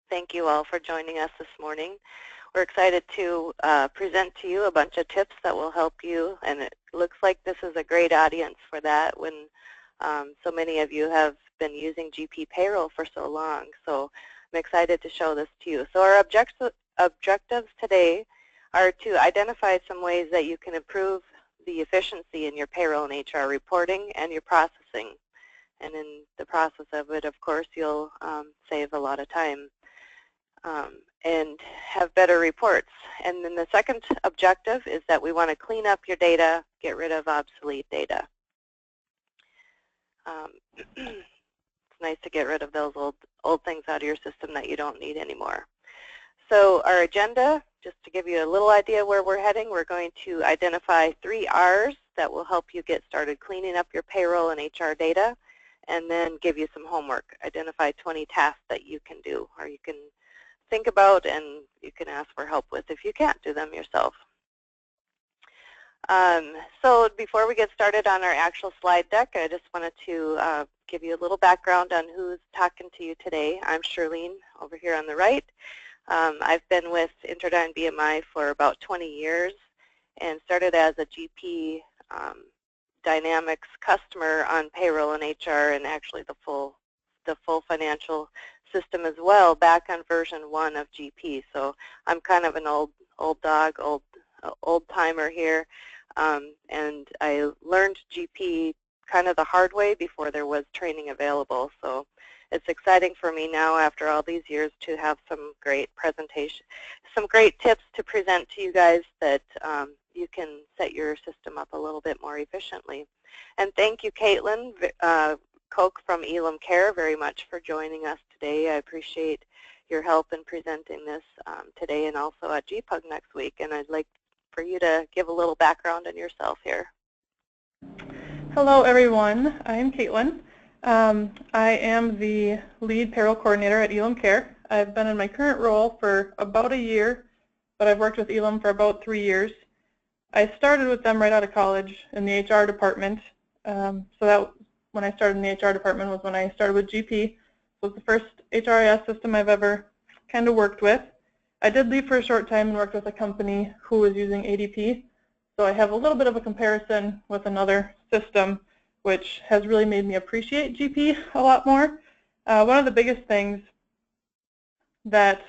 Thank you all for joining us this morning. We're excited to present to you a bunch of tips that will help you, and it looks like this is a great audience for that when so many of you have been using GP Payroll for so long. So I'm excited to show this to you. So our objectives today are to identify some ways that you can improve the efficiency in your payroll and HR reporting and your processing. And in the process of it, of course, you'll save a lot of time and have better reports. And then the second objective is that we want to clean up your data, get rid of obsolete data. It's nice to get rid of those old things out of your system that you don't need anymore. So our agenda, just to give you a little idea where we're heading, we're going to identify 3 R's that will help you get started cleaning up your payroll and HR data, and then give you some homework. Identify 20 tasks that you can do, or you can think about and you can ask for help with if you can't do them yourself. So before we get started on our actual slide deck, I just wanted to give you a little background on who's talking to you today. I'm Shirlene over here on the right. I've been with InterDyn BMI for about 20 years and started as a GP Dynamics customer on payroll and HR, and actually the full financial system as well, back on version 1 of GP. So I'm kind of an old dog, old timer here, and I learned GP kind of the hard way before there was training available. So it's exciting for me now, after all these years, to have some great presentation, some great tips to present to you guys that you can set your system up a little bit more efficiently. And thank you, Caitlin Koch from Elam Care, very much for joining us today. I appreciate your help in presenting this today and also at GPUG next week. And I'd like for you to give a little background on yourself here. Hello, everyone. I'm Caitlin. I am the lead payroll coordinator at Elam Care. I've been in my current role for about a year, but I've worked with Elam for about 3 years. I started with them right out of college in the HR department. So that when I started in the HR department was when I started with GP. So it's the first HRIS system I've ever kind of worked with. I did leave for a short time and worked with a company who was using ADP. So I have a little bit of a comparison with another system, which has really made me appreciate GP a lot more. One of the biggest things that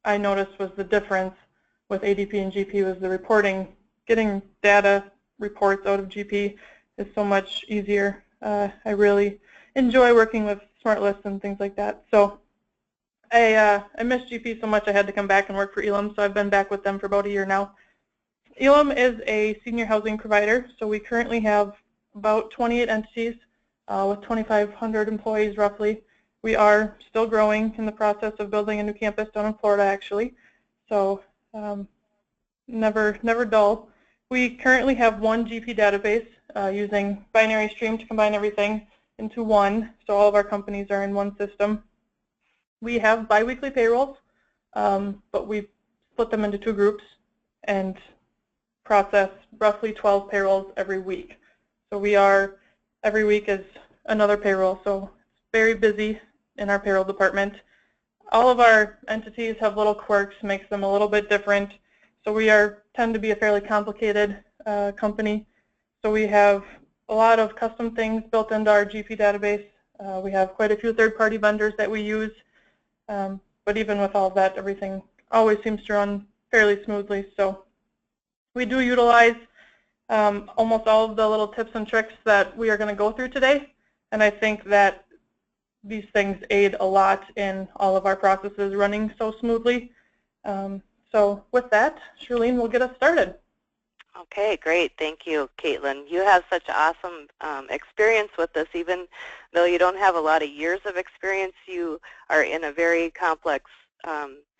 I noticed was the difference with ADP and GP was the reporting. Getting data reports out of GP is so much easier. I really enjoy working with smart lists and things like that. So I miss GP so much I had to come back and work for Elam, so I've been back with them for about a year now. Elam is a senior housing provider, so we currently have about 28 entities with 2,500 employees roughly. We are still growing, in the process of building a new campus down in Florida actually, so never dull. We currently have one GP database using binary stream to combine everything into one, so all of our companies are in one system. We have biweekly payrolls, but we split them into 2 groups and process roughly 12 payrolls every week. So every week is another payroll, so it's very busy in our payroll department. All of our entities have little quirks, makes them a little bit different. So we tend to be a fairly complicated company. So we have a lot of custom things built into our GP database. We have quite a few third-party vendors that we use. But even with all of that, everything always seems to run fairly smoothly. So we do utilize almost all of the little tips and tricks that we are going to go through today. And I think that these things aid a lot in all of our processes running so smoothly. So with that, Shirlene will get us started. Okay, great. Thank you, Caitlin. You have such awesome experience with this. Even though you don't have a lot of years of experience, you are in a very complex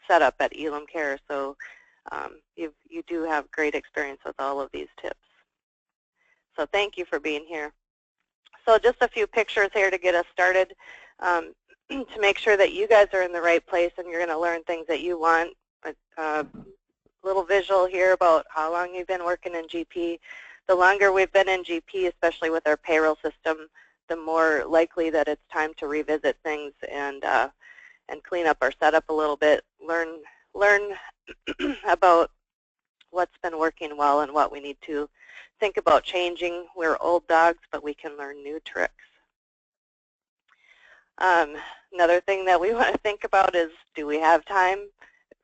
setup at Elam Care. So you do have great experience with all of these tips. So thank you for being here. So just a few pictures here to get us started to make sure that you guys are in the right place and you're going to learn things that you want. Little visual here about how long you've been working in GP. The longer we've been in GP, especially with our payroll system, the more likely that it's time to revisit things and and clean up our setup a little bit, learn about what's been working well and what we need to think about changing. We're old dogs, but we can learn new tricks. Another thing that we want to think about is, do we have time,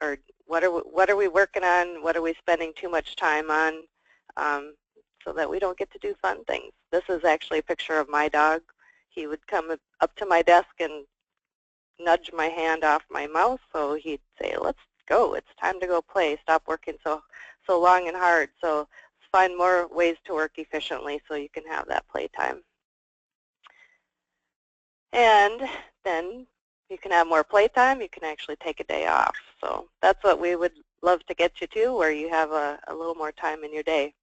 or what are we working on? What are we spending too much time on, so that we don't get to do fun things? This is actually a picture of my dog. He would come up to my desk and nudge my hand off my mouse, so he'd say, "Let's go. It's time to go play. Stop working so long and hard." So let's find more ways to work efficiently so you can have that playtime. And then you can have more playtime. You can actually take a day off. So that's what we would love to get you to, where you have a little more time in your day.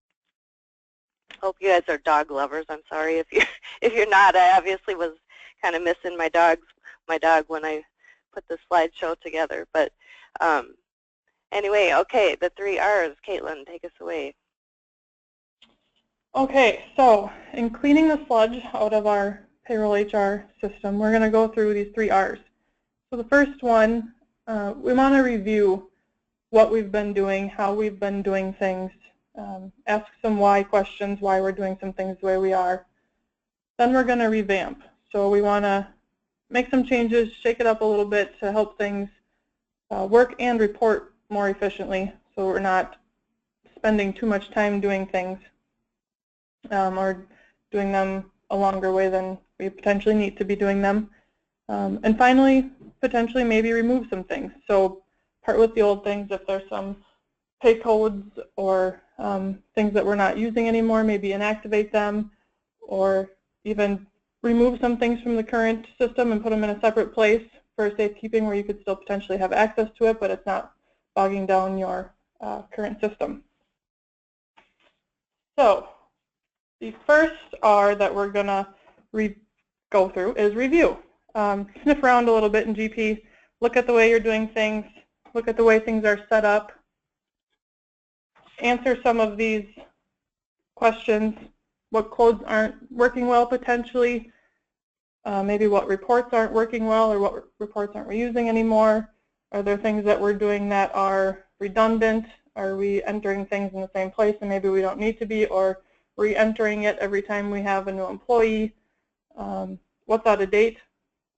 Hope you guys are dog lovers. I'm sorry if you're not. I obviously was kind of missing my dog when I put the slideshow together. But anyway, okay, the 3 R's. Caitlin, take us away. Okay, so in cleaning the sludge out of our payroll HR system, we're going to go through these 3 R's. So the first one, we want to review what we've been doing, how we've been doing things, ask some why questions, why we're doing some things the way we are. Then we're going to revamp. So we want to make some changes, shake it up a little bit to help things work and report more efficiently, so we're not spending too much time doing things or doing them a longer way than we potentially need to be doing them. And finally, potentially maybe remove some things. So part with the old things. If there's some pay codes or things that we're not using anymore, maybe inactivate them, or even remove some things from the current system and put them in a separate place for safekeeping, where you could still potentially have access to it, but it's not bogging down your current system. So the first R that we're going to go through is review. Sniff around a little bit in GP, look at the way you're doing things, look at the way things are set up, answer some of these questions. What codes aren't working well potentially, maybe what reports aren't working well, or what reports aren't we using anymore. Are there things that we're doing that are redundant? Are we entering things in the same place and maybe we don't need to be, or re-entering it every time we have a new employee? What's out of date?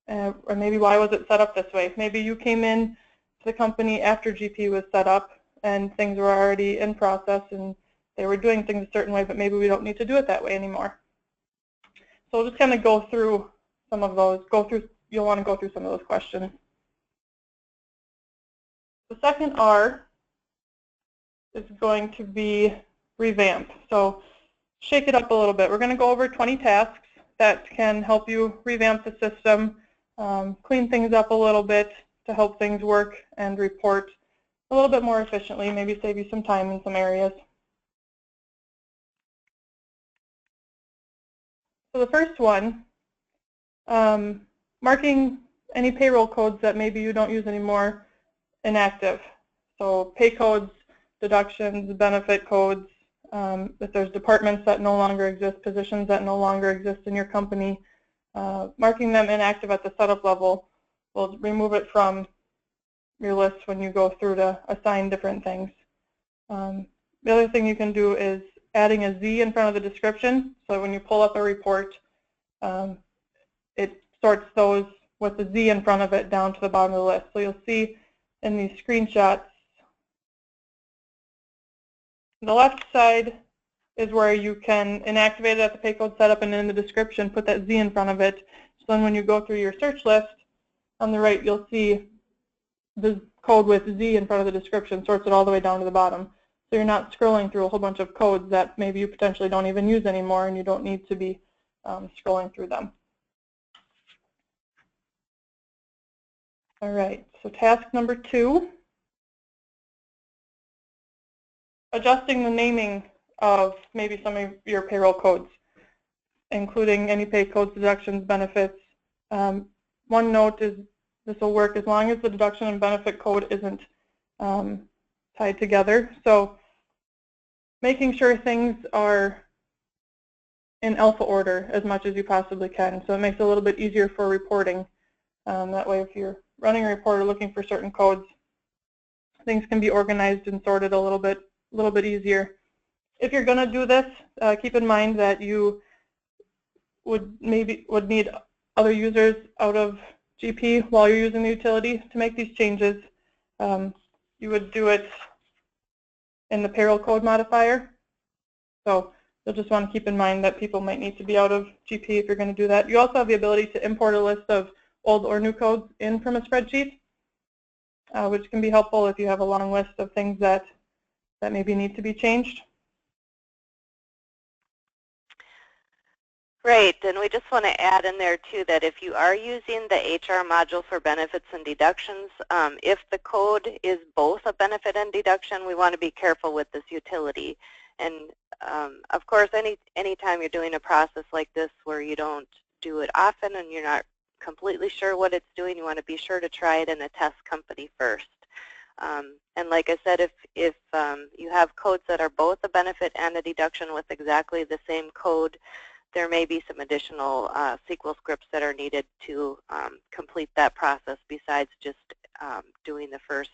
Or maybe why was it set up this way? Maybe you came in to the company after GP was set up and things were already in process and they were doing things a certain way, but maybe we don't need to do it that way anymore. So we'll just kind of go through some of those. You'll want to go through some of those questions. The second R is going to be revamp. So shake it up a little bit. We're going to go over 20 tasks that can help you revamp the system, clean things up a little bit to help things work and report a little bit more efficiently, maybe save you some time in some areas. So the first one, marking any payroll codes that maybe you don't use anymore inactive. So pay codes, deductions, benefit codes, if there's departments that no longer exist, positions that no longer exist in your company, marking them inactive at the setup level will remove it from your list when you go through to assign different things. The other thing you can do is adding a Z in front of the description, so when you pull up a report, it sorts those with the Z in front of it down to the bottom of the list. So you'll see in these screenshots, the left side is where you can inactivate it at the pay code setup, and in the description put that Z in front of it. So then when you go through your search list, on the right you'll see the code with Z in front of the description, sorts it all the way down to the bottom. So you're not scrolling through a whole bunch of codes that maybe you potentially don't even use anymore, and you don't need to be scrolling through them. All right, so task number 2, adjusting the naming of maybe some of your payroll codes, including any pay codes, deductions, benefits. One note is this will work as long as the deduction and benefit code isn't tied together. So making sure things are in alpha order as much as you possibly can. So it makes it a little bit easier for reporting. That way if you're running a report or looking for certain codes, things can be organized and sorted a little bit easier. If you're going to do this, keep in mind that you would need other users out of GP while you're using the utility to make these changes. You would do it in the payroll code modifier. So you'll just want to keep in mind that people might need to be out of GP if you're going to do that. You also have the ability to import a list of old or new codes in from a spreadsheet, which can be helpful if you have a long list of things that maybe need to be changed. Right, and we just want to add in there too that if you are using the HR module for benefits and deductions, if the code is both a benefit and deduction, we want to be careful with this utility. And of course, anytime you're doing a process like this where you don't do it often and you're not completely sure what it's doing, you want to be sure to try it in a test company first. And like I said, if you have codes that are both a benefit and a deduction with exactly the same code, there may be some additional SQL scripts that are needed to complete that process besides just doing the first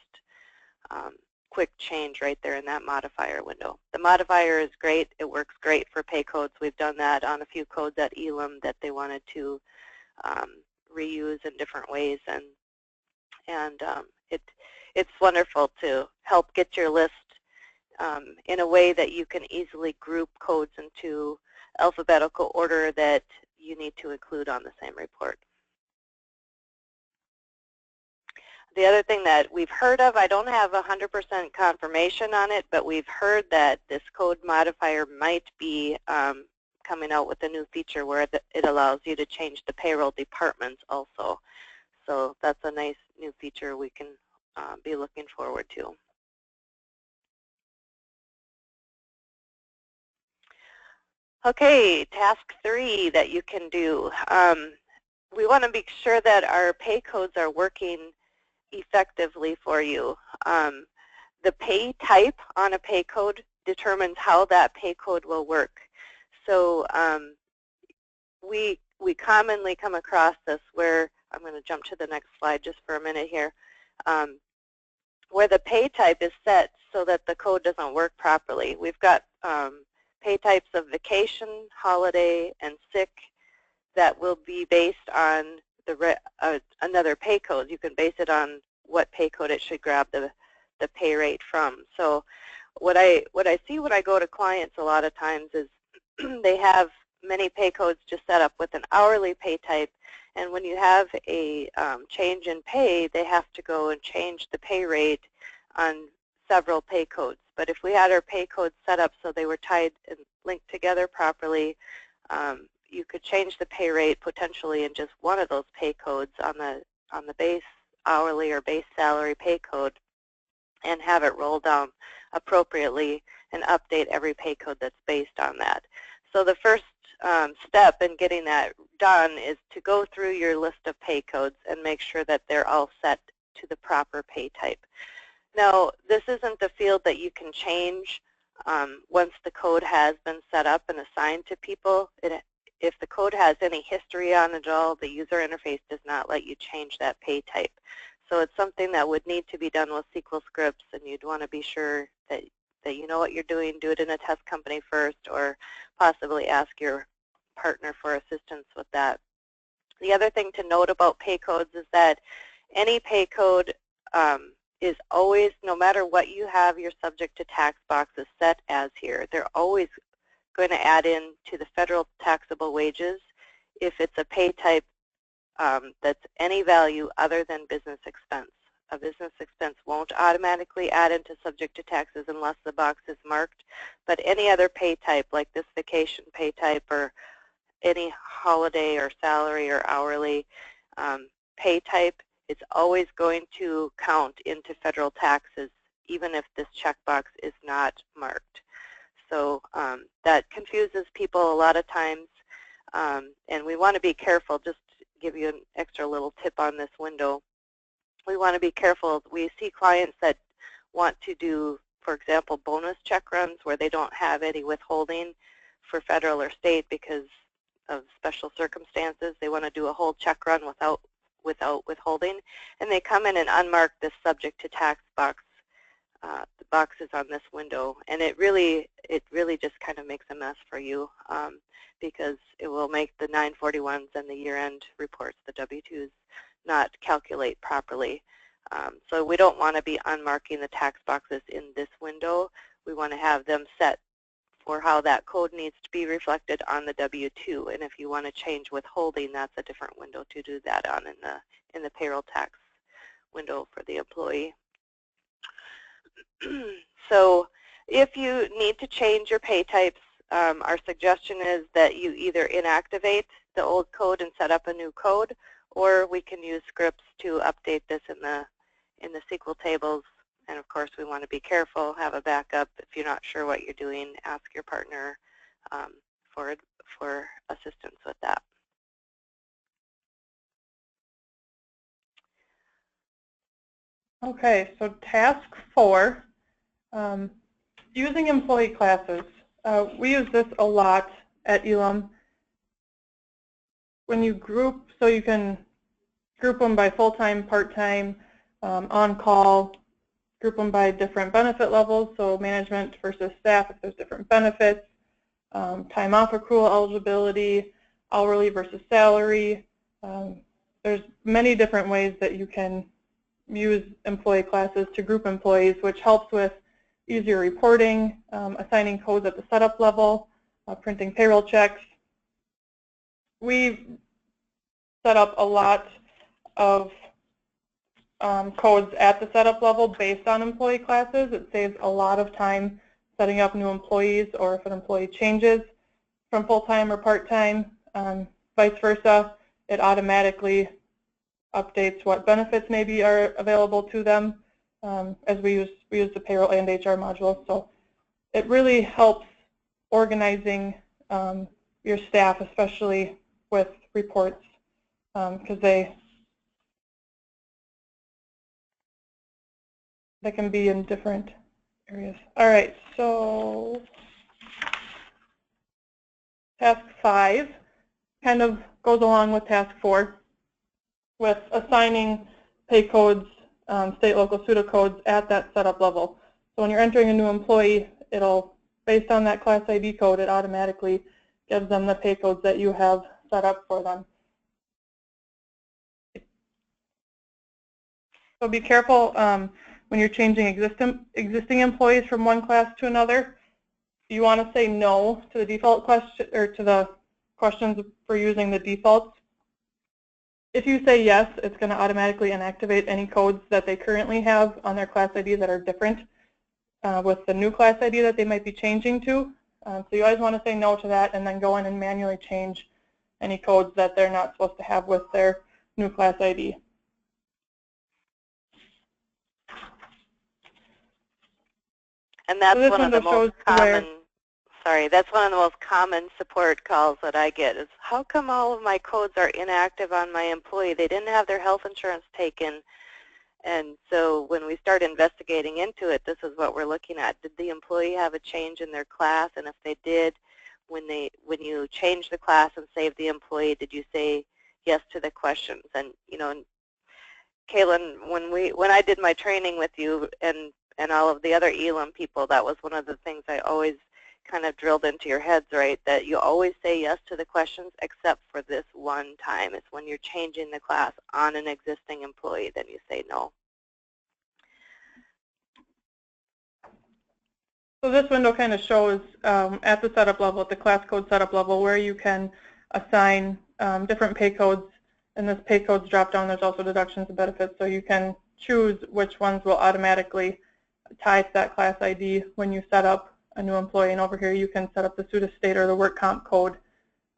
quick change right there in that modifier window. The modifier is great. It works great for pay codes. We've done that on a few codes at Elam that they wanted to reuse in different ways, and it's wonderful to help get your list in a way that you can easily group codes into alphabetical order that you need to include on the same report. The other thing that we've heard of, I don't have 100% confirmation on it, but we've heard that this code modifier might be coming out with a new feature where it allows you to change the payroll departments also. So that's a nice new feature we can be looking forward to. Okay, task 3 that you can do. We want to make sure that our pay codes are working effectively for you. The pay type on a pay code determines how that pay code will work. So we commonly come across this where, I'm going to jump to the next slide just for a minute here, where the pay type is set so that the code doesn't work properly. We've got pay types of vacation, holiday, and sick that will be based on another pay code. You can base it on what pay code it should grab the pay rate from. So what I see when I go to clients a lot of times is they have many pay codes just set up with an hourly pay type, and when you have a change in pay, they have to go and change the pay rate on several pay codes. But if we had our pay codes set up so they were tied and linked together properly, you could change the pay rate potentially in just one of those pay codes on the base hourly or base salary pay code and have it roll down appropriately and update every pay code that's based on that. So the first step in getting that done is to go through your list of pay codes and make sure that they're all set to the proper pay type. Now, this isn't the field that you can change once the code has been set up and assigned to people. If the code has any history on it at all, the user interface does not let you change that pay type. So it's something that would need to be done with SQL scripts, and you'd want to be sure that you know what you're doing, do it in a test company first, or possibly ask your partner for assistance with that. The other thing to note about pay codes is that any pay code is always, no matter what you have your subject to tax boxes set as here, they're always going to add in to the federal taxable wages if it's a pay type that's any value other than business expense. A business expense won't automatically add into subject to taxes unless the box is marked, but any other pay type like this vacation pay type or any holiday or salary or hourly pay type, it's always going to count into federal taxes even if this checkbox is not marked. So that confuses people a lot of times, and we want to be careful. Just to give you an extra little tip on this window, we want to be careful. We see clients that want to do, for example, bonus check runs where they don't have any withholding for federal or state because of special circumstances. They want to do a whole check run without without withholding, and they come in and unmark this subject to tax box, the boxes on this window, and it really just kind of makes a mess for you because it will make the 941s and the year-end reports, the W-2s, not calculate properly. So we don't want to be unmarking the tax boxes in this window. We want to have them set for how that code needs to be reflected on the W-2. And if you want to change withholding, that's a different window to do that on in the payroll tax window for the employee. So if you need to change your pay types, our suggestion is that you either inactivate the old code and set up a new code, or we can use scripts to update this in the SQL tables. And of course, we want to be careful, have a backup. If you're not sure what you're doing, ask your partner for assistance with that. Okay, so task 4, using employee classes. We use this a lot at Elam. When you group, so you can group them by full-time, part-time, on-call, group them by different benefit levels, so management versus staff if there's different benefits, time off accrual eligibility, hourly versus salary. There's many different ways that you can use employee classes to group employees, which helps with easier reporting, assigning codes at the setup level, printing payroll checks. We set up a lot of codes at the setup level based on employee classes. It saves a lot of time setting up new employees, or if an employee changes from full-time or part-time, vice versa, it automatically updates what benefits maybe are available to them as we use the payroll and HR modules. So it really helps organizing your staff, especially with reports, because they can be in different areas. All right, so task 5 kind of goes along with task 4 with assigning pay codes, state, local pseudocodes at that setup level. So when you're entering a new employee, it'll, based on that class ID code, it automatically gives them the pay codes that you have set up for them. So be careful when you're changing existing employees from one class to another. You want to say no to the default question, or to the questions for using the defaults. If you say yes, it's going to automatically inactivate any codes that they currently have on their class ID that are different with the new class ID that they might be changing to. So you always want to say no to that, and then go in and manually change any codes that they're not supposed to have with their new class ID. And that's one of the most common, that's one of the most common support calls that I get is, how come all of my codes are inactive on my employee? They didn't have their health insurance taken. And so when we start investigating into it, this is what we're looking at. Did the employee have a change in their class? And if they did, when you change the class and save the employee, did you say yes to the questions? And you know, Kaylin, when I did my training with you and all of the other Elam people, that was one of the things I always kind of drilled into your heads, right? That you always say yes to the questions except for this one time. It's when you're changing the class on an existing employee, then you say no. So this window kind of shows at the setup level, at the class code setup level, where you can assign different pay codes. In this pay codes drop down, there's also deductions and benefits, so you can choose which ones will automatically tie to that class ID when you set up a new employee. And over here you can set up the pseudostate or the work comp code.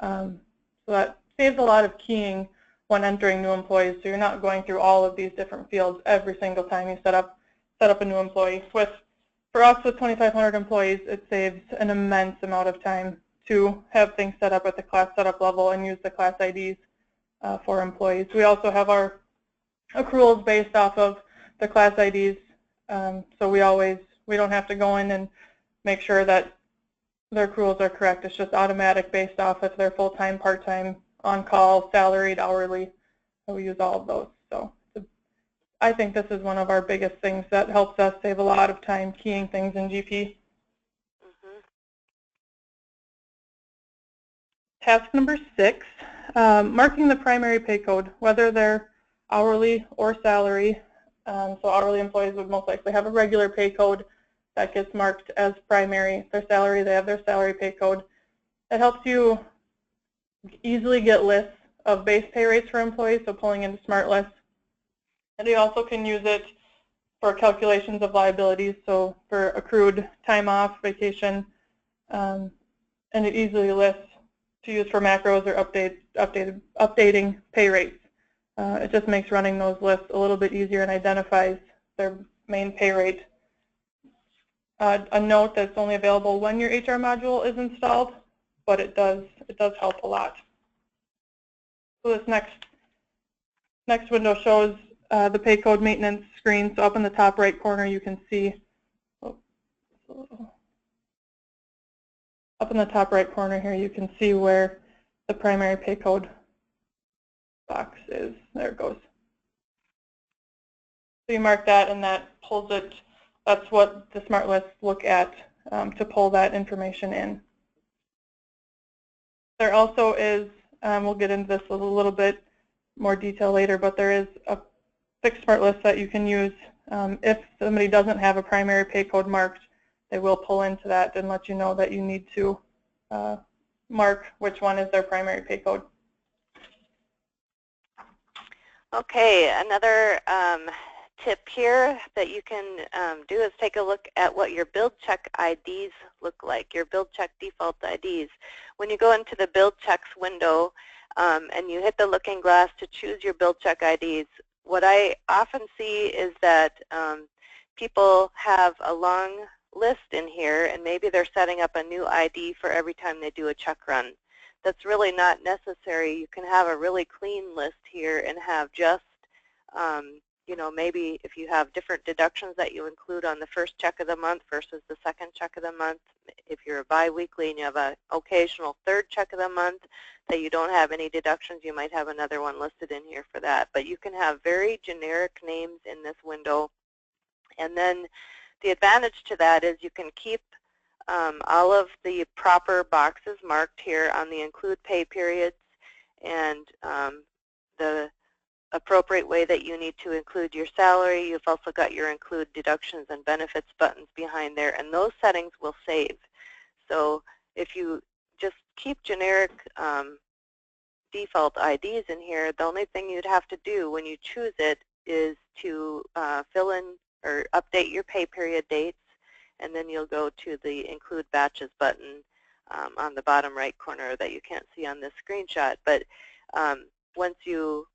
So that saves a lot of keying when entering new employees, so you're not going through all of these different fields every single time you set up a new employee. For us with 2,500 employees, it saves an immense amount of time to have things set up at the class setup level and use the class IDs for employees. We also have our accruals based off of the class IDs, so we don't have to go in and make sure that their accruals are correct. It's just automatic based off if they're full-time, part-time, on-call, salaried, hourly. we use all of those. So I think this is one of our biggest things that helps us save a lot of time keying things in GP. Task number 6, marking the primary pay code, whether they're hourly or salary. So hourly employees would most likely have a regular pay code that gets marked as primary. If they're salary, they have their salary pay code. It helps you easily get lists of base pay rates for employees, so pulling into smart lists. And you also can use it for calculations of liabilities, so for accrued time off, vacation, and it easily lists to use for macros or updating pay rates. It just makes running those lists a little bit easier and identifies their main pay rate. A note that's only available when your HR module is installed, but it does help a lot. So this next window shows the pay code maintenance screen. So up in the top right corner you can see, up in the top right corner here you can see where the primary pay code box is. There it goes. So you mark that and that pulls it. That's what the smart lists look at to pull that information in. There also is, we'll get into this with a little bit more detail later, but there is a fixed smart list that you can use. If somebody doesn't have a primary pay code marked, they will pull into that and let you know that you need to mark which one is their primary pay code. Okay, another tip here that you can do is take a look at what your build check IDs look like, your build check default IDs. When you go into the build checks window and you hit the looking glass to choose your build check IDs, what I often see is that people have a long list in here and maybe they're setting up a new ID for every time they do a check run. That's really not necessary. You can have a really clean list here and have just you know, maybe if you have different deductions that you include on the first check of the month versus the second check of the month, if you're a biweekly and you have an occasional third check of the month that you don't have any deductions, you might have another one listed in here for that. But you can have very generic names in this window. And then the advantage to that is you can keep all of the proper boxes marked here on the include pay periods and the appropriate way that you need to include your salary. You've also got your include deductions and benefits buttons behind there, and those settings will save. So if you just keep generic default IDs in here, the only thing you'd have to do when you choose it is to fill in or update your pay period dates, and then you'll go to the include batches button on the bottom right corner that you can't see on this screenshot. But once you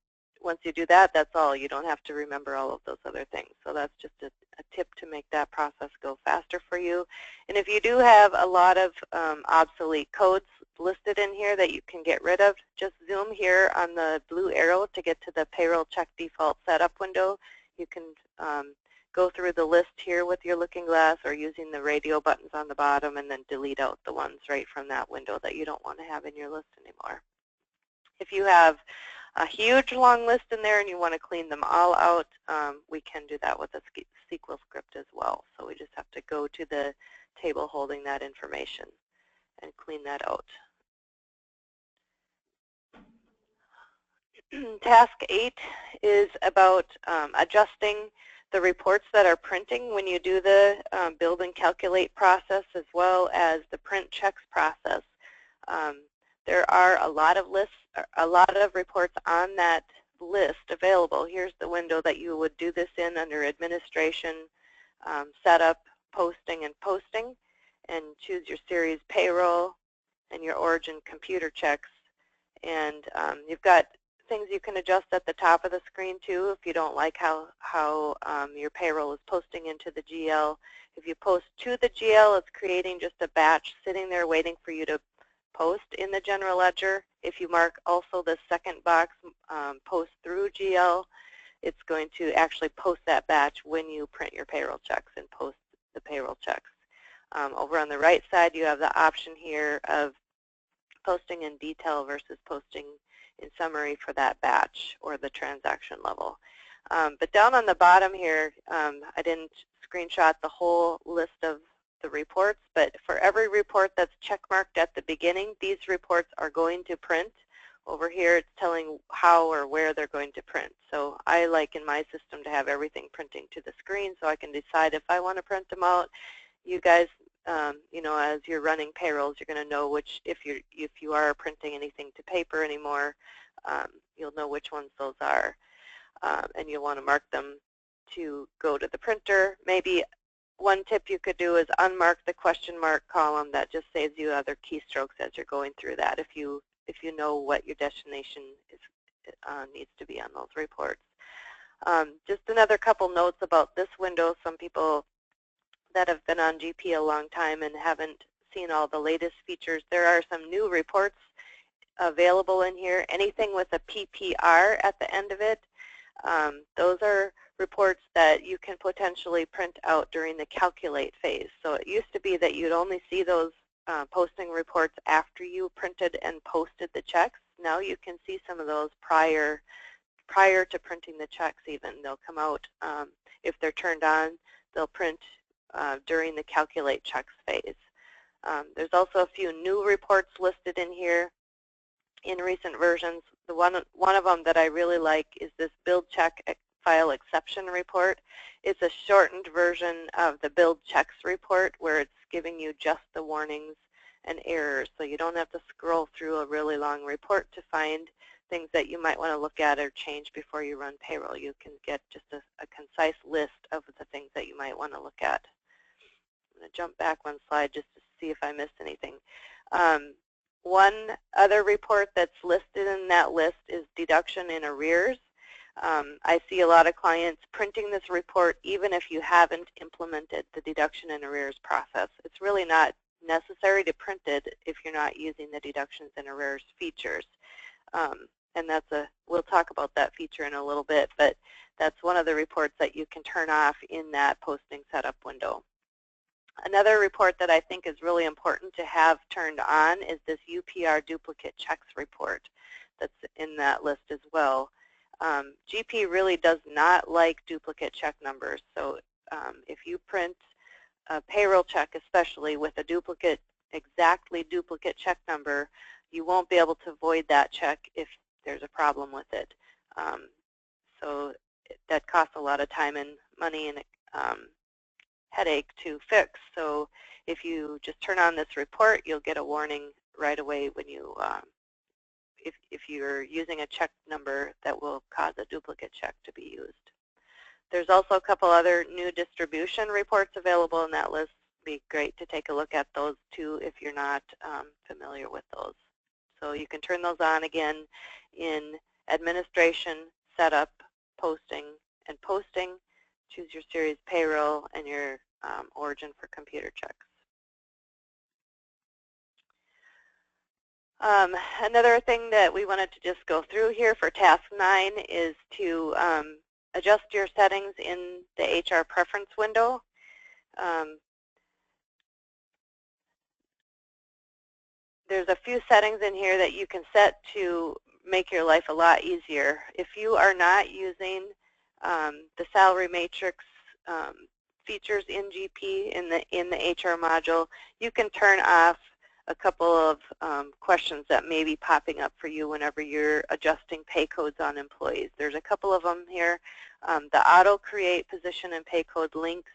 do that, that's all. You don't have to remember all of those other things. So that's just a tip to make that process go faster for you. And if you do have a lot of obsolete codes listed in here that you can get rid of, just zoom here on the blue arrow to get to the payroll check default setup window. You can go through the list here with your looking glass or using the radio buttons on the bottom and then delete out the ones right from that window that you don't want to have in your list anymore. If you have a huge long list in there and you want to clean them all out, we can do that with a SQL script as well. So we just have to go to the table holding that information and clean that out. Task 8 is about adjusting the reports that are printing when you do the build and calculate process, as well as the print checks process. There are a lot of lists, a lot of reports on that list available. Here's the window that you would do this in under Administration, Setup, Posting, and Posting, and choose your series Payroll and your origin computer checks. And you've got things you can adjust at the top of the screen too if you don't like how your payroll is posting into the GL. If you post to the GL, it's creating just a batch sitting there waiting for you to post in the general ledger. If you mark also the second box, post through GL, it's going to actually post that batch when you print your payroll checks and post the payroll checks. Over on the right side, you have the option here of posting in detail versus posting in summary for that batch or the transaction level. But down on the bottom here, I didn't screenshot the whole list of the reports, but for every report that's checkmarked at the beginning, these reports are going to print. Over here it's telling how or where they're going to print. So I like in my system to have everything printing to the screen so I can decide if I want to print them out. You guys, you know, as you're running payrolls, you're going to know which, if you are printing anything to paper anymore, you'll know which ones those are. And you'll want to mark them to go to the printer. Maybe one tip you could do is unmark the question mark column. That just saves you other keystrokes as you're going through that if you know what your destination is, needs to be on those reports. Just another couple notes about this window. Some people that have been on GP a long time and haven't seen all the latest features, there are some new reports available in here. Anything with a PPR at the end of it, those are reports that you can potentially print out during the calculate phase. So it used to be that you'd only see those posting reports after you printed and posted the checks. Now you can see some of those prior to printing the checks even. They'll come out, if they're turned on, they'll print during the calculate checks phase. There's also a few new reports listed in here in recent versions. The one of them that I really like is this build check file exception report. It's a shortened version of the build checks report where it's giving you just the warnings and errors, so you don't have to scroll through a really long report to find things that you might want to look at or change before you run payroll. You can get just a concise list of the things that you might want to look at. I'm going to jump back one slide just to see if I missed anything. One other report that's listed in that list is deduction in arrears. I see a lot of clients printing this report even if you haven't implemented the deduction in arrears process. It's really not necessary to print it if you're not using the deductions in arrears features. And we'll talk about that feature in a little bit, but that's one of the reports that you can turn off in that posting setup window. Another report that I think is really important to have turned on is this UPR duplicate checks report that's in that list as well. GP really does not like duplicate check numbers, so if you print a payroll check, especially with a exactly duplicate check number, you won't be able to void that check if there's a problem with it. So that costs a lot of time and money and headache to fix. So if you just turn on this report, you'll get a warning right away when you, if you're using a check number that will cause a duplicate check to be used. There's also a couple other new distribution reports available in that list. It'd be great to take a look at those too if you're not familiar with those. So you can turn those on again in administration, setup, posting, and posting. Choose your series payroll and your origin for computer checks. Another thing that we wanted to just go through here for task 9 is to adjust your settings in the HR preference window. There's a few settings in here that you can set to make your life a lot easier. If you are not using the salary matrix features in GP in the HR module, you can turn off a couple of questions that may be popping up for you whenever you're adjusting pay codes on employees. There's a couple of them here. The auto create position and pay code links,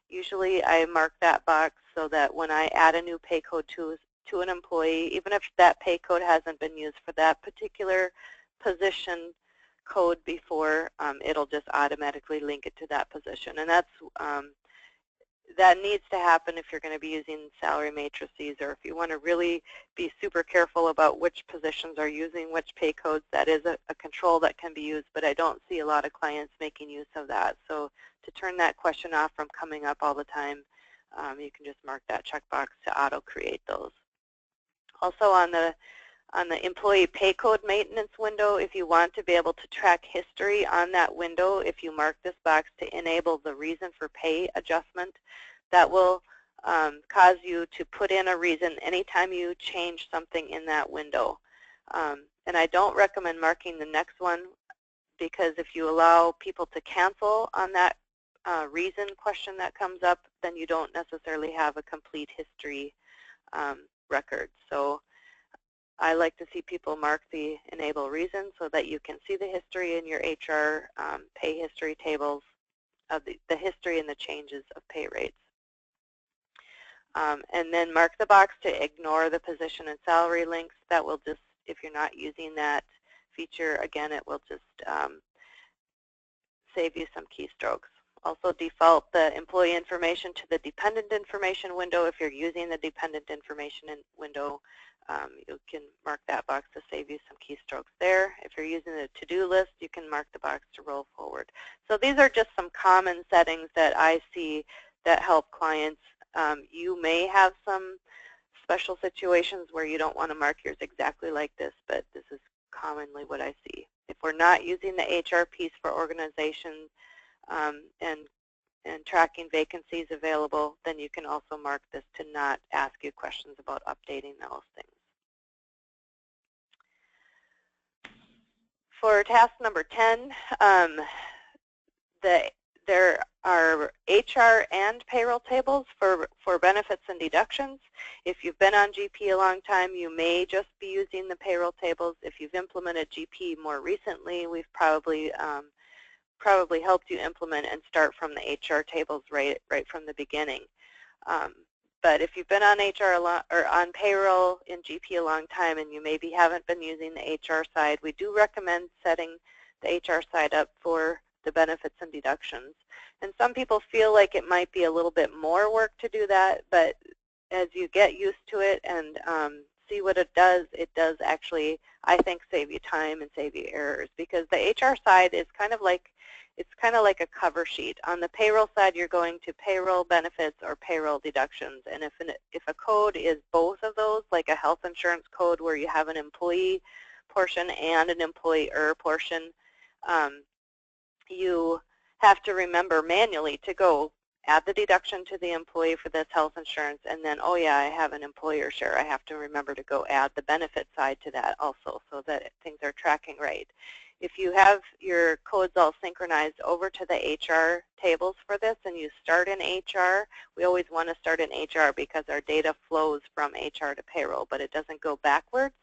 usually I mark that box so that when I add a new pay code to an employee, even if that pay code hasn't been used for that particular position code before, it'll just automatically link it to that position. And that needs to happen if you're going to be using salary matrices, or if you want to really be super careful about which positions are using which pay codes. That is a control that can be used, but I don't see a lot of clients making use of that. So to turn that question off from coming up all the time, you can just mark that checkbox to auto-create those. Also on the employee pay code maintenance window, if you want to be able to track history on that window, if you mark this box to enable the reason for pay adjustment, that will cause you to put in a reason anytime you change something in that window. And I don't recommend marking the next one, because if you allow people to cancel on that reason question that comes up, then you don't necessarily have a complete history record. So I like to see people mark the enable reason so that you can see the history in your HR pay history tables of the history and the changes of pay rates. And then mark the box to ignore the position and salary links. That will just, if you're not using that feature, again, it will just save you some keystrokes. Also default the employee information to the dependent information window. If you're using the dependent information window, you can mark that box to save you some keystrokes there. If you're using the to-do list, you can mark the box to roll forward. So these are just some common settings that I see that help clients. You may have some special situations where you don't want to mark yours exactly like this, but this is commonly what I see. If we're not using the HR piece for organization and tracking vacancies available, then you can also mark this to not ask you questions about updating those things. For task number 10, there are HR and payroll tables for benefits and deductions. If you've been on GP a long time, you may just be using the payroll tables. If you've implemented GP more recently, we've probably helped you implement and start from the HR tables right from the beginning. But if you've been on HR or on payroll in GP a long time and you maybe haven't been using the HR side, we do recommend setting the HR side up for the benefits and deductions. And some people feel like it might be a little bit more work to do that, but as you get used to it and see what it does actually, I think, save you time and save you errors, because the HR side is kind of like a cover sheet. On the payroll side, you're going to payroll benefits or payroll deductions, and if a code is both of those, like a health insurance code where you have an employee portion and an employer portion, you have to remember manually to go add the deduction to the employee for this health insurance, and then, oh yeah, I have an employer share. I have to remember to go add the benefit side to that also, so that things are tracking right. If you have your codes all synchronized over to the HR tables for this and you start in HR, we always want to start in HR because our data flows from HR to payroll, but it doesn't go backwards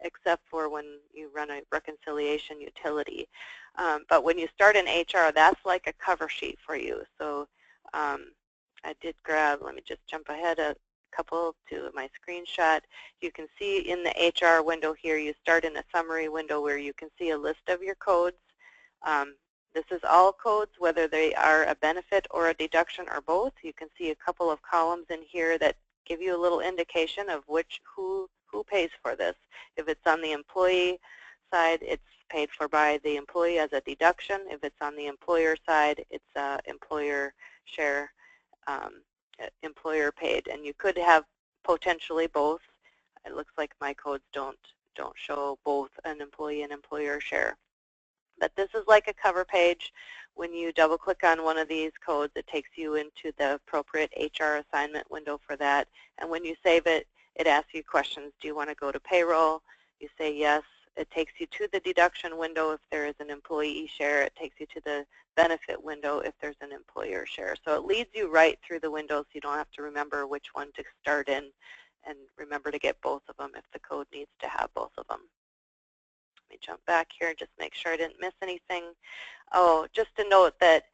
except for when you run a reconciliation utility. But when you start in HR, that's like a cover sheet for you. So I did grab, let me just jump ahead a couple to my screenshot. You can see in the HR window here, you start in a summary window where you can see a list of your codes. This is all codes, whether they are a benefit or a deduction or both. You can see a couple of columns in here that give you a little indication of who pays for this. If it's on the employee side, it's paid for by the employee as a deduction. If it's on the employer side, it's employer share, employer paid. And you could have potentially both. It looks like my codes don't show both an employee and employer share. But this is like a cover page. When you double click on one of these codes, it takes you into the appropriate HR assignment window for that. And when you save it, it asks you questions. Do you want to go to payroll? You say yes. It takes you to the deduction window if there is an employee share. It takes you to the benefit window if there's an employer share. So it leads you right through the windows. You don't have to remember which one to start in, and remember to get both of them if the code needs to have both of them. Let me jump back here and just make sure I didn't miss anything. Oh, just to note that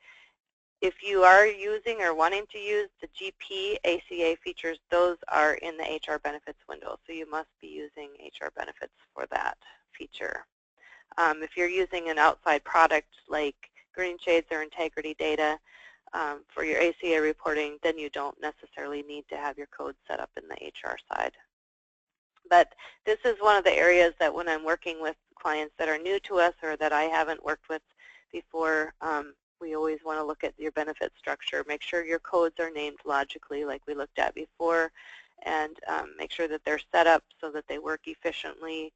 if you are using or wanting to use the GP ACA features, those are in the HR benefits window. So you must be using HR benefits for that feature. If you're using an outside product like Green Shades or Integrity Data for your ACA reporting, then you don't necessarily need to have your code set up in the HR side. But this is one of the areas that when I'm working with clients that are new to us or that I haven't worked with before, we always want to look at your benefit structure. Make sure your codes are named logically like we looked at before, and make sure that they're set up so that they work efficiently,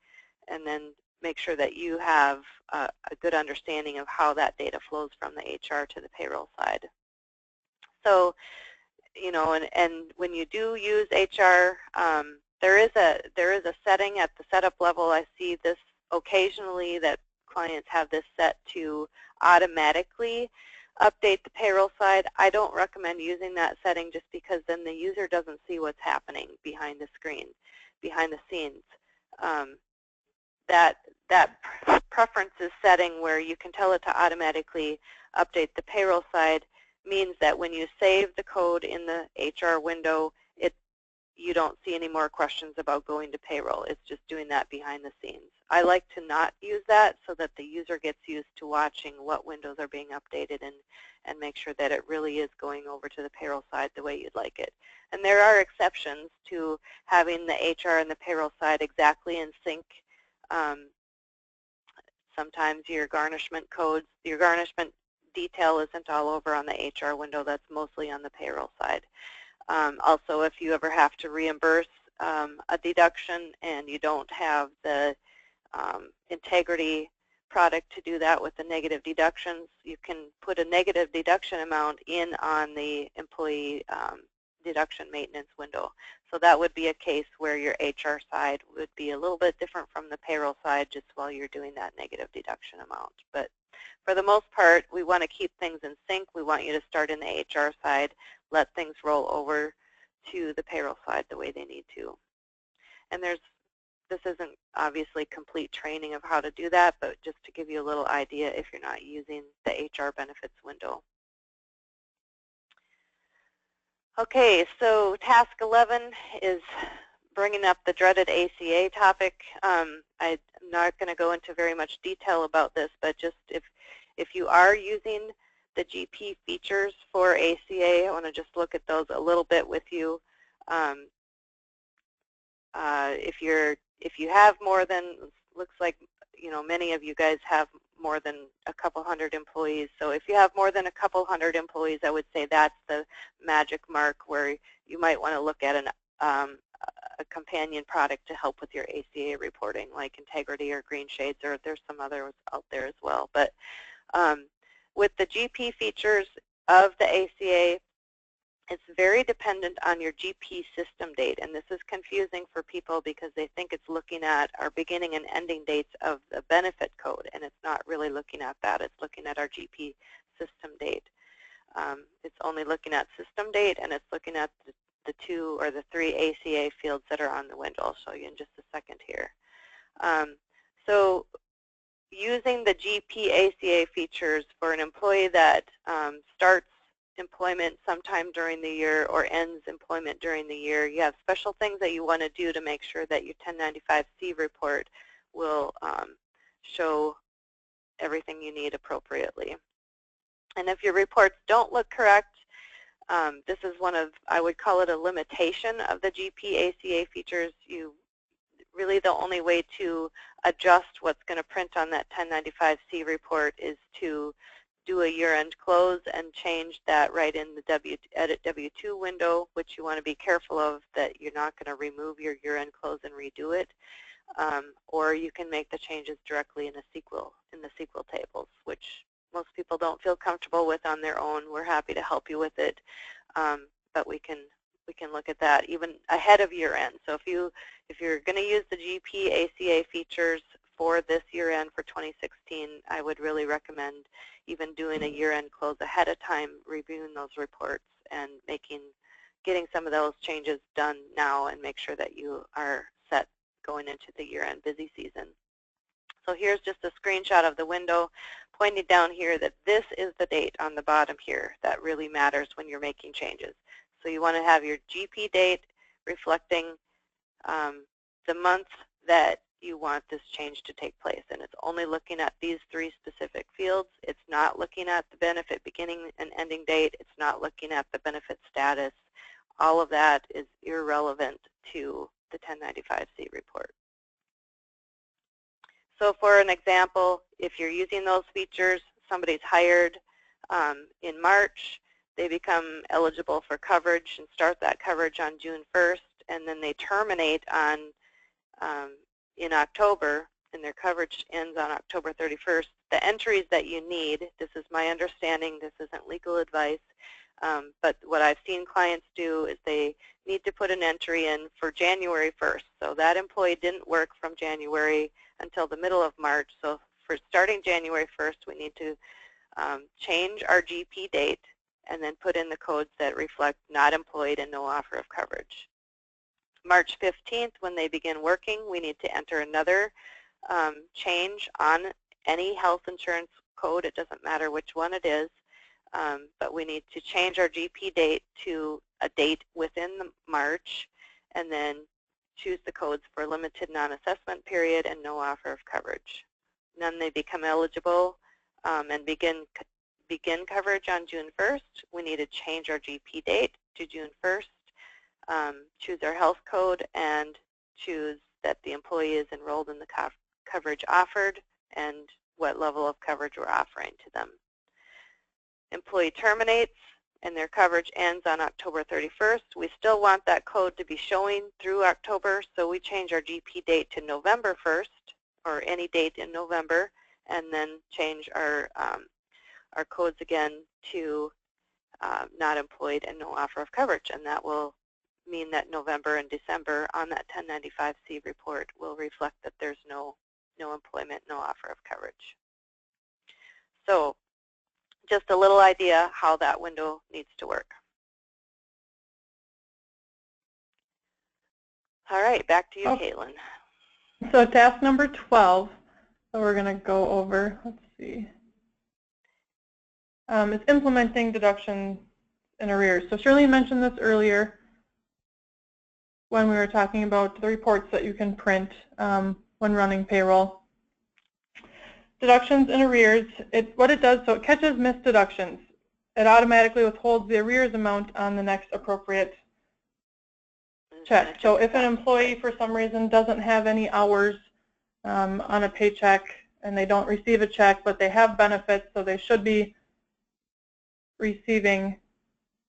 and then make sure that you have a good understanding of how that data flows from the HR to the payroll side. So, you know, and when you do use HR, there is a setting at the setup level. I see this occasionally that clients have this set to automatically update the payroll side. I don't recommend using that setting just because then the user doesn't see what's happening behind the screen, behind the scenes. That preferences setting where you can tell it to automatically update the payroll side means that when you save the code in the HR window, you don't see any more questions about going to payroll. It's just doing that behind the scenes. I like to not use that so that the user gets used to watching what windows are being updated and make sure that it really is going over to the payroll side the way you'd like it. And there are exceptions to having the HR and the payroll side exactly in sync. Sometimes your garnishment codes, your garnishment detail isn't all over on the HR window. That's mostly on the payroll side. Also, if you ever have to reimburse a deduction and you don't have the integrity product to do that with the negative deductions, you can put a negative deduction amount in on the employee deduction maintenance window. So that would be a case where your HR side would be a little bit different from the payroll side just while you're doing that negative deduction amount. But for the most part, we want to keep things in sync. We want you to start in the HR side, let things roll over to the payroll side the way they need to. And this isn't obviously complete training of how to do that, but just to give you a little idea if you're not using the HR benefits window. Okay, so task 11 is bringing up the dreaded ACA topic. I'm not going to go into very much detail about this, but just if you are using the GP features for ACA, I want to just look at those a little bit with you. If you have more than, looks like many of you guys have more than a couple hundred employees. So if you have more than a couple hundred employees, I would say that's the magic mark where you might want to look at a companion product to help with your ACA reporting, like Integrity or Green Shades, or there's some others out there as well. But with the GP features of the ACA, it's very dependent on your GP system date, and this is confusing for people because they think it's looking at our beginning and ending dates of the benefit code, and it's not really looking at that. It's looking at our GP system date. It's only looking at system date, and it's looking at the 2 or the 3 ACA fields that are on the window. I'll show you in just a second here. So using the GP ACA features for an employee that starts employment sometime during the year or ends employment during the year, you have special things that you want to do to make sure that your 1095-C report will show everything you need appropriately. And if your reports don't look correct, this is one of, I would call it a limitation of the GP ACA features. Really the only way to adjust what's going to print on that 1095-C report is to do a year-end close and change that right in the Edit W-2 window, which you want to be careful of, that you're not going to remove your year-end close and redo it. Or you can make the changes directly in the SQL tables, which most people don't feel comfortable with on their own. We're happy to help you with it, but we can look at that even ahead of year-end. So if you're going to use the GP ACA features for this year-end for 2016, I would really recommend even doing a year-end close ahead of time, reviewing those reports, and getting some of those changes done now, and make sure that you are set going into the year-end busy season. So here's just a screenshot of the window pointing down here that this is the date on the bottom here that really matters when you're making changes. So you want to have your GP date reflecting the month that you want this change to take place, and it's only looking at these 3 specific fields. It's not looking at the benefit beginning and ending date. It's not looking at the benefit status. All of that is irrelevant to the 1095-C report. So for an example, if you're using those features, somebody's hired in March, they become eligible for coverage and start that coverage on June 1st, and then they terminate on in October, and their coverage ends on October 31st. The entries that you need, this is my understanding, this isn't legal advice, but what I've seen clients do is they need to put an entry in for January 1st. So that employee didn't work from January until the middle of March. So for starting January 1st, we need to change our GP date and then put in the codes that reflect not employed and no offer of coverage. March 15th, when they begin working, we need to enter another change on any health insurance code. It doesn't matter which one it is, but we need to change our GP date to a date within the March, and then choose the codes for limited non-assessment period and no offer of coverage. And then they become eligible and begin coverage on June 1st. We need to change our GP date to June 1st, choose our health code, and choose that the employee is enrolled in the coverage offered and what level of coverage we're offering to them. Employee terminates and their coverage ends on October 31st. We still want that code to be showing through October, so we change our GP date to November 1st, or any date in November, and then change our codes again to not employed and no offer of coverage, and that will mean that November and December on that 1095-C report will reflect that there's no employment, no offer of coverage. So just a little idea how that window needs to work. All right, back to you, Caitlin. So task number 12 that we're going to go over, let's see, is implementing deductions in arrears. So Shirley mentioned this earlier when we were talking about the reports that you can print when running payroll. Deductions in arrears, what it does, so it catches missed deductions. It automatically withholds the arrears amount on the next appropriate check. So if an employee for some reason doesn't have any hours on a paycheck and they don't receive a check, but they have benefits, so they should be receiving,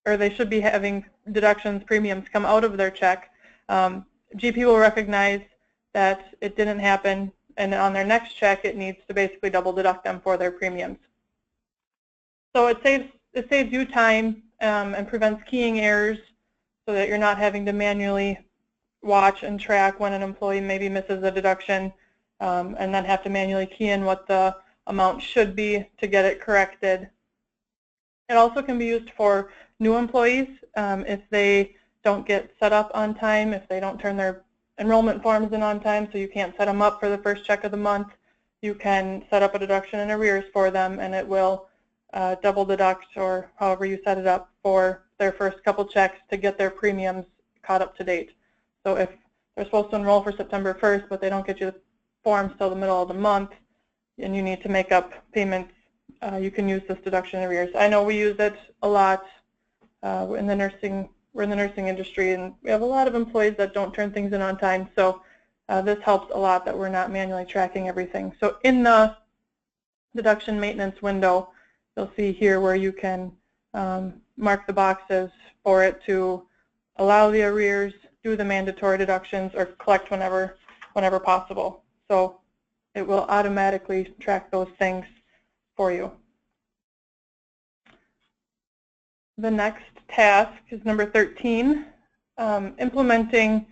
or they should be having deductions, premiums come out of their check, GP will recognize that it didn't happen, and on their next check it needs to basically double deduct them for their premiums. So it saves you time and prevents keying errors, so that you're not having to manually watch and track when an employee maybe misses a deduction and then have to manually key in what the amount should be to get it corrected. It also can be used for new employees if they don't get set up on time, if they don't turn their enrollment forms in on time, so you can't set them up for the first check of the month. You can set up a deduction in arrears for them, and it will double deduct, or however you set it up, for their first couple checks to get their premiums caught up to date. So if they're supposed to enroll for September 1st, but they don't get you the forms till the middle of the month, and you need to make up payments, you can use this deduction in arrears. I know we use it a lot in the nursing. We're in the nursing industry, and we have a lot of employees that don't turn things in on time, so this helps a lot that we're not manually tracking everything. So in the deduction maintenance window, you'll see here where you can mark the boxes for it to allow the arrears, do the mandatory deductions, or collect whenever possible. So it will automatically track those things for you. The next task is number 13, implementing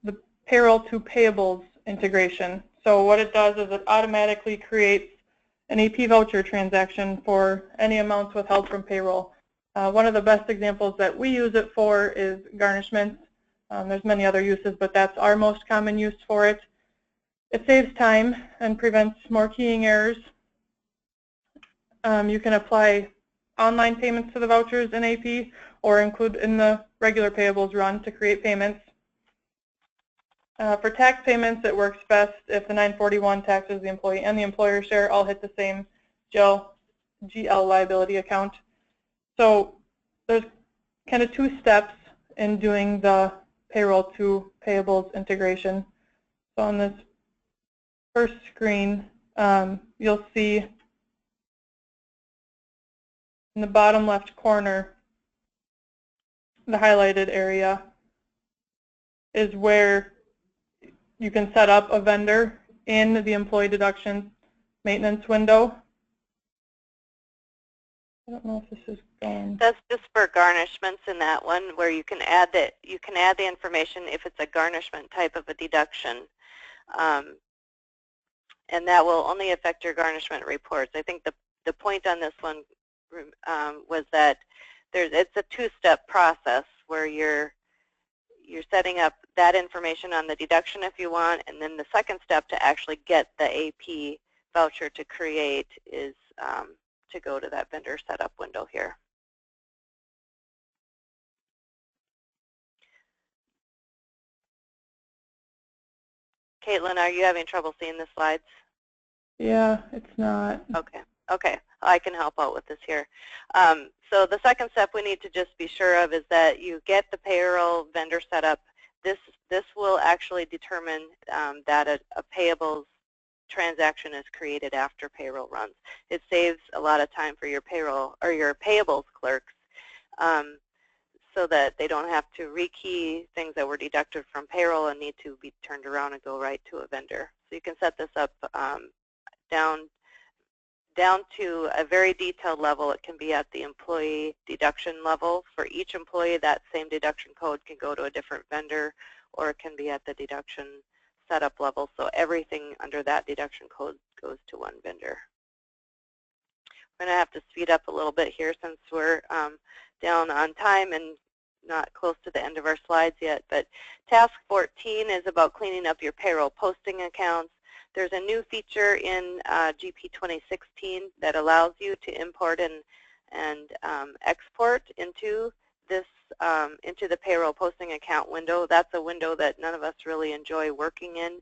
the payroll to payables integration. So what it does is it automatically creates an AP voucher transaction for any amounts withheld from payroll. One of the best examples that we use it for is garnishments. There's many other uses, but that's our most common use for it. It saves time and prevents more keying errors. You can apply online payments to the vouchers in AP, or include in the regular payables run to create payments. For tax payments, it works best if the 941 taxes the employee and the employer share all hit the same GL liability account. So there's kind of two steps in doing the payroll to payables integration. So on this first screen, you'll see in the bottom left corner, the highlighted area is where you can set up a vendor in the employee deduction maintenance window. I don't know if this is going. That's just for garnishments in that one, where you can add the information if it's a garnishment type of a deduction. and that will only affect your garnishment reports. I think the point on this one was that it's a two-step process where you're setting up that information on the deduction if you want, and then the second step to actually get the AP voucher to create is to go to that vendor setup window here. Caitlin, are you having trouble seeing the slides? Yeah, it's not. Okay, I can help out with this here. So the second step we need to just be sure of is that you get the payroll vendor set up. This will actually determine that a payables transaction is created after payroll runs. It saves a lot of time for your payroll or your payables clerks so that they don't have to rekey things that were deducted from payroll and need to be turned around and go right to a vendor. So you can set this up down to a very detailed level. It can be at the employee deduction level. For each employee, that same deduction code can go to a different vendor, or it can be at the deduction setup level. So everything under that deduction code goes to one vendor. We're going to have to speed up a little bit here since we're down on time and not close to the end of our slides yet. But task 14 is about cleaning up your payroll posting accounts. There's a new feature in GP 2016 that allows you to import and export into this into the payroll posting account window. That's a window that none of us really enjoy working in,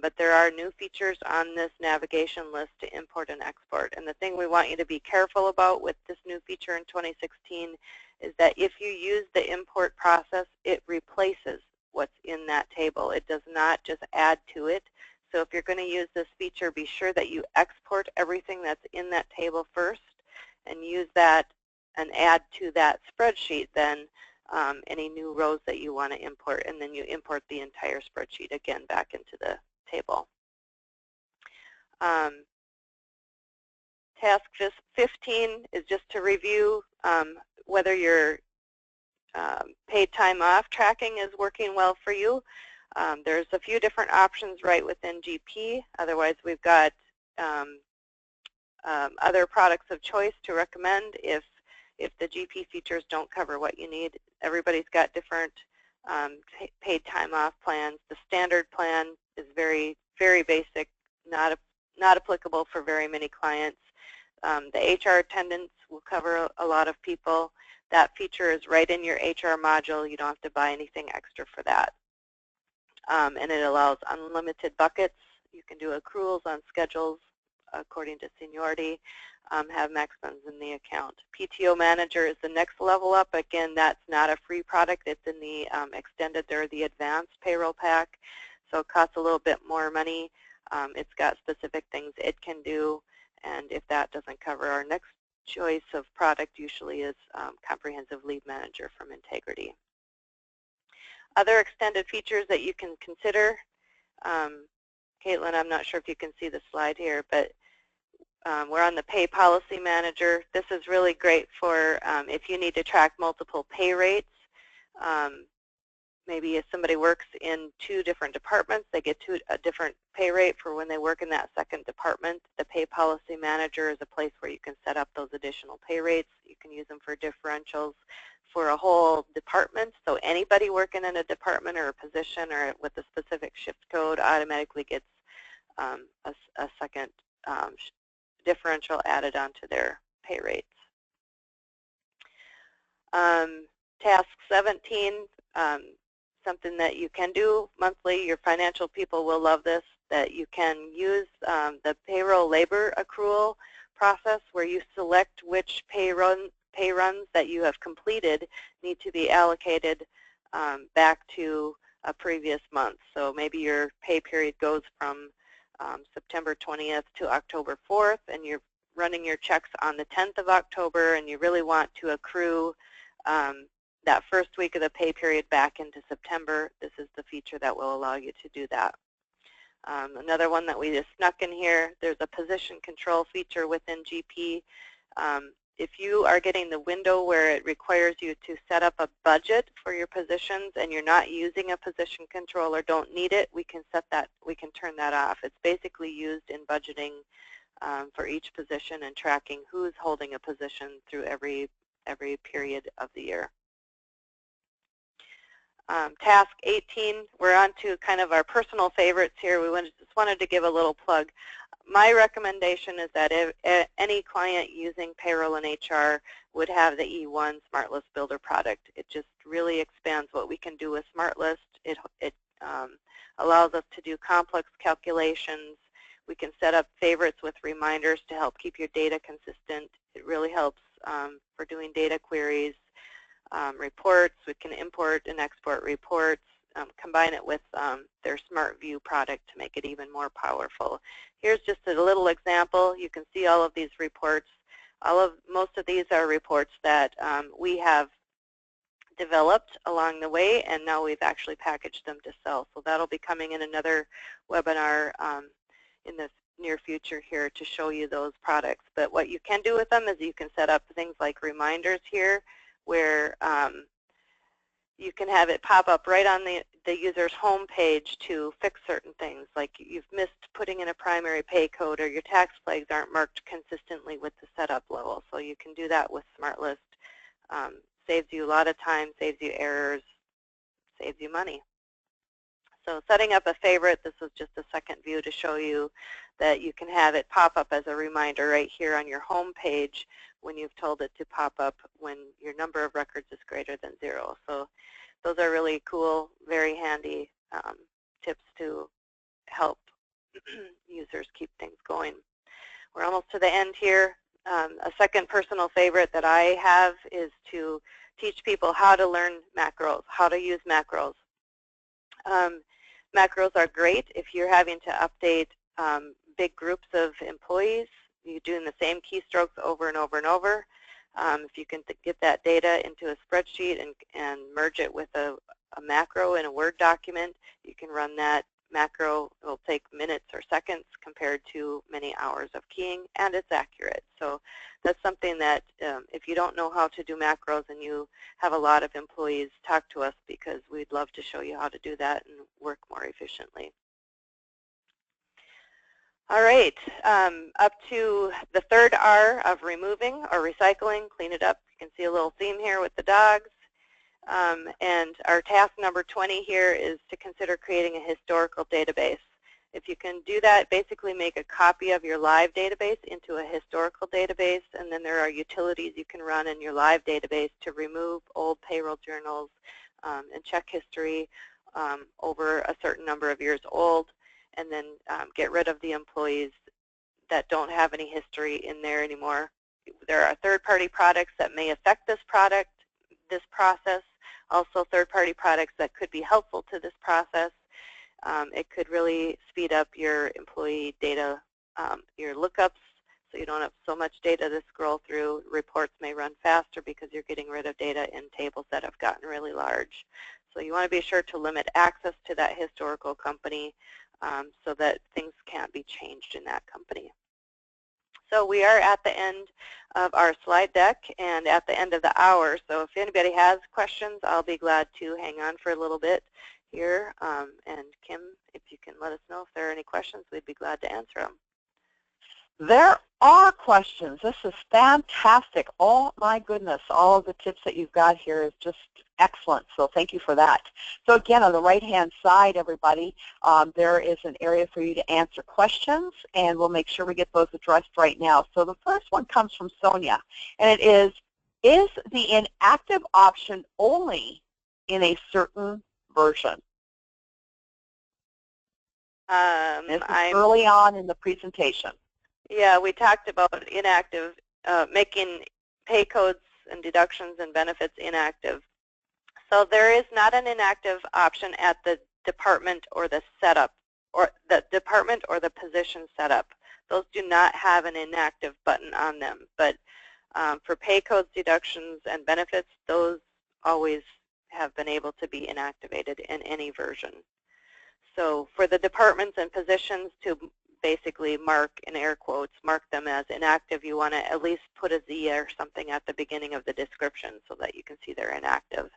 but there are new features on this navigation list to import and export. And the thing we want you to be careful about with this new feature in 2016 is that if you use the import process, it replaces what's in that table. It does not just add to it. So if you're going to use this feature, be sure that you export everything that's in that table first and use that and add to that spreadsheet then any new rows that you want to import, and then you import the entire spreadsheet again back into the table. Task 15 is just to review whether your paid time off tracking is working well for you. There's a few different options right within GP. Otherwise, we've got other products of choice to recommend if the GP features don't cover what you need. Everybody's got different paid time off plans. The standard plan is very, very basic, not applicable for very many clients. The HR attendance will cover a lot of people. That feature is right in your HR module. You don't have to buy anything extra for that. And it allows unlimited buckets. You can do accruals on schedules according to seniority, have maximums in the account. PTO Manager is the next level up. Again, that's not a free product. It's in the extended or the advanced payroll pack, so it costs a little bit more money. It's got specific things it can do, and if that doesn't cover, our next choice of product usually is Comprehensive Leave Manager from InterDyn. Other extended features that you can consider, Caitlin, I'm not sure if you can see the slide here, but we're on the Pay Policy Manager. This is really great for if you need to track multiple pay rates. Maybe if somebody works in 2 different departments, they get a different pay rate for when they work in that second department. The Pay Policy Manager is a place where you can set up those additional pay rates. You can use them for differentials for a whole department. So anybody working in a department or a position or with a specific shift code automatically gets a second differential added onto their pay rates. Task 17, something that you can do monthly. Your financial people will love this, that you can use the payroll labor accrual process where you select which pay runs that you have completed need to be allocated back to a previous month. So maybe your pay period goes from September 20th to October 4th, and you're running your checks on the 10th of October, and you really want to accrue that first week of the pay period back into September. This is the feature that will allow you to do that. Another one that we just snuck in here, there's a position control feature within GP. if you are getting the window where it requires you to set up a budget for your positions and you're not using a position control or don't need it, we can turn that off. It's basically used in budgeting for each position and tracking who's holding a position through every period of the year. Task 18, we're on to kind of our personal favorites here. We just wanted to give a little plug. My recommendation is that if any client using payroll and HR would have the E1 Smart List Builder product. It just really expands what we can do with Smart List. It allows us to do complex calculations. We can set up favorites with reminders to help keep your data consistent. It really helps for doing data queries. Reports, we can import and export reports, combine it with their Smart View product to make it even more powerful. Here's just a little example. You can see all of these reports. Most of these are reports that we have developed along the way, and now we've actually packaged them to sell. So that'll be coming in another webinar in the near future here to show you those products. But what you can do with them is you can set up things like reminders here, where you can have it pop up right on the user's home page to fix certain things, like you've missed putting in a primary pay code or your tax flags aren't marked consistently with the setup level. So you can do that with Smart List. Saves you a lot of time, saves you errors, saves you money. So setting up a favorite, this was just a second view to show you that you can have it pop up as a reminder right here on your home page when you've told it to pop up when your number of records is greater than 0. So those are really cool, very handy tips to help users keep things going. We're almost to the end here. A second personal favorite that I have is to teach people how to learn macros, how to use macros. Macros are great if you're having to update big groups of employees. You're doing the same keystrokes over and over and over. If you can get that data into a spreadsheet and merge it with a macro in a Word document, you can run that macro. It will take minutes or seconds compared to many hours of keying, and it's accurate. So that's something that if you don't know how to do macros and you have a lot of employees, talk to us, because we'd love to show you how to do that and work more efficiently. All right, up to the third R of removing or recycling, clean it up. You can see a little theme here with the dogs. And our task number 20 here is to consider creating a historical database. If you can do that, basically make a copy of your live database into a historical database, and then there are utilities you can run in your live database to remove old payroll journals and check history over a certain number of years old, and then get rid of the employees that don't have any history in there anymore. There are third-party products that may affect this process, also third-party products that could be helpful to this process. It could really speed up your employee data, your lookups, so you don't have so much data to scroll through. Reports may run faster because you're getting rid of data in tables that have gotten really large. So you want to be sure to limit access to that historical company so that things can't be changed in that company. So we are at the end of our slide deck and at the end of the hour. So if anybody has questions, I'll be glad to hang on for a little bit here. And Kim, if you can let us know if there are any questions, we'd be glad to answer them. There are questions. This is fantastic. Oh my goodness, all of the tips that you've got here is just excellent. So thank you for that. So again, on the right-hand side, everybody, there is an area for you to answer questions, and we'll make sure we get those addressed right now. So the first one comes from Sonia, and it is the inactive option only in a certain version? This is early on in the presentation. Yeah, we talked about inactive, making pay codes and deductions and benefits inactive. So there is not an inactive option at the department or the setup, or the department or the position setup. Those do not have an inactive button on them. But for pay codes, deductions, and benefits, those always have been able to be inactivated in any version. So for the departments and positions to basically mark, in air quotes, mark them as inactive. You want to at least put a Z or something at the beginning of the description so that you can see they're inactive.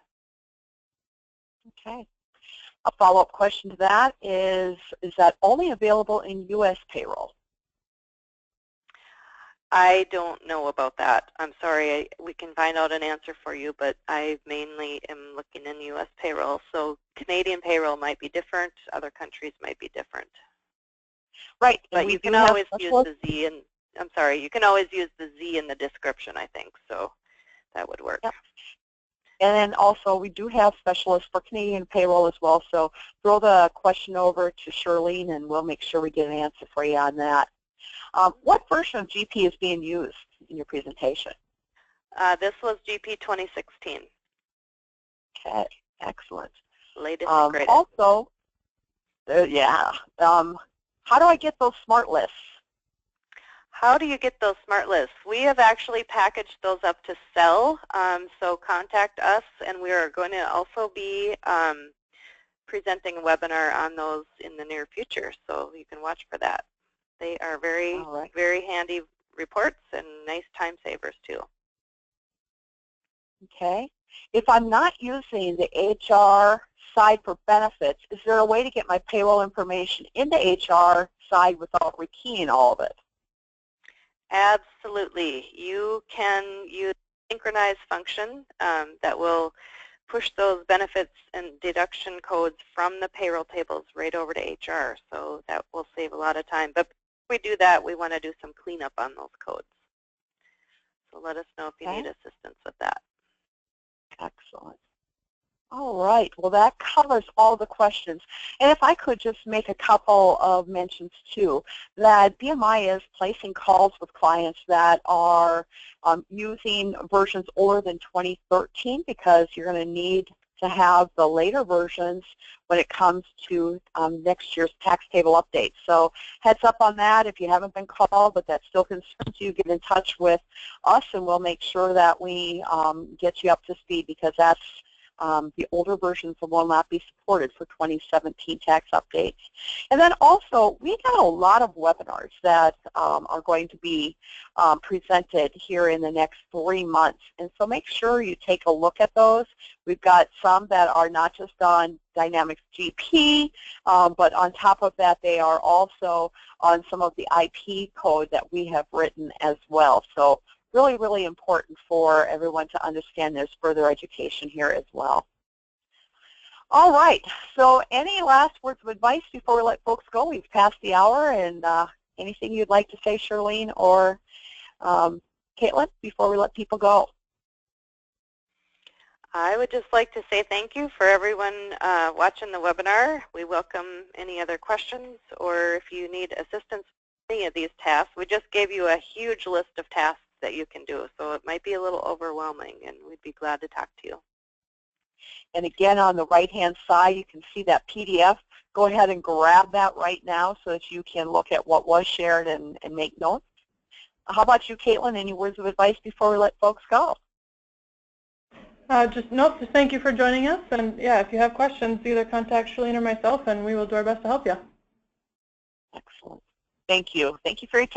Okay. A follow-up question to that is that only available in U.S. payroll? I don't know about that. I'm sorry. We can find out an answer for you, but I mainly am looking in U.S. payroll. So Canadian payroll might be different. Other countries might be different. Right. But you can always use the Z, and I'm sorry, you can always use the Z in the description, I think. So that would work. Yep. And then also we do have specialists for Canadian payroll as well. So throw the question over to Charlene, and we'll make sure we get an answer for you on that. What version of GP is being used in your presentation? This was GP 2016. Okay, excellent. Latest and greatest. Also, yeah, how do I get those smart lists? How do you get those smart lists? We have actually packaged those up to sell, so contact us, and we are going to also be presenting a webinar on those in the near future, so you can watch for that. They are very, very handy reports and nice time savers too. Okay. If I'm not using the HR side for benefits, is there a way to get my payroll information in the HR side without rekeying all of it? Absolutely. You can use a synchronized function that will push those benefits and deduction codes from the payroll tables right over to HR, so that will save a lot of time. But before we do that, we want to do some cleanup on those codes. So let us know if you need assistance with that. Excellent. All right. Well, that covers all the questions. And if I could just make a couple of mentions too, that BMI is placing calls with clients that are using versions older than 2013 because you're going to need to have the later versions when it comes to next year's tax table update. So heads up on that. If you haven't been called, but that still concerns you, get in touch with us and we'll make sure that we get you up to speed, because that's the older versions will not be supported for 2017 tax updates. And then also, we got a lot of webinars that are going to be presented here in the next 3 months. And so make sure you take a look at those. We've got some that are not just on Dynamics GP, but on top of that, they are also on some of the IP code that we have written as well. So really, really important for everyone to understand there's further education here as well. All right, so any last words of advice before we let folks go? We've passed the hour, and anything you'd like to say, Charlene or Caitlin, before we let people go? I would just like to say thank you for everyone watching the webinar. We welcome any other questions, or if you need assistance with any of these tasks. We just gave you a huge list of tasks that you can do, so it might be a little overwhelming, and we'd be glad to talk to you. And again, on the right-hand side, you can see that PDF. Go ahead and grab that right now so that you can look at what was shared and make notes. How about you, Caitlin? Any words of advice before we let folks go? Just thank you for joining us, and yeah, if you have questions, either contact Charlene or myself, and we will do our best to help you. Excellent. Thank you. Thank you for your time.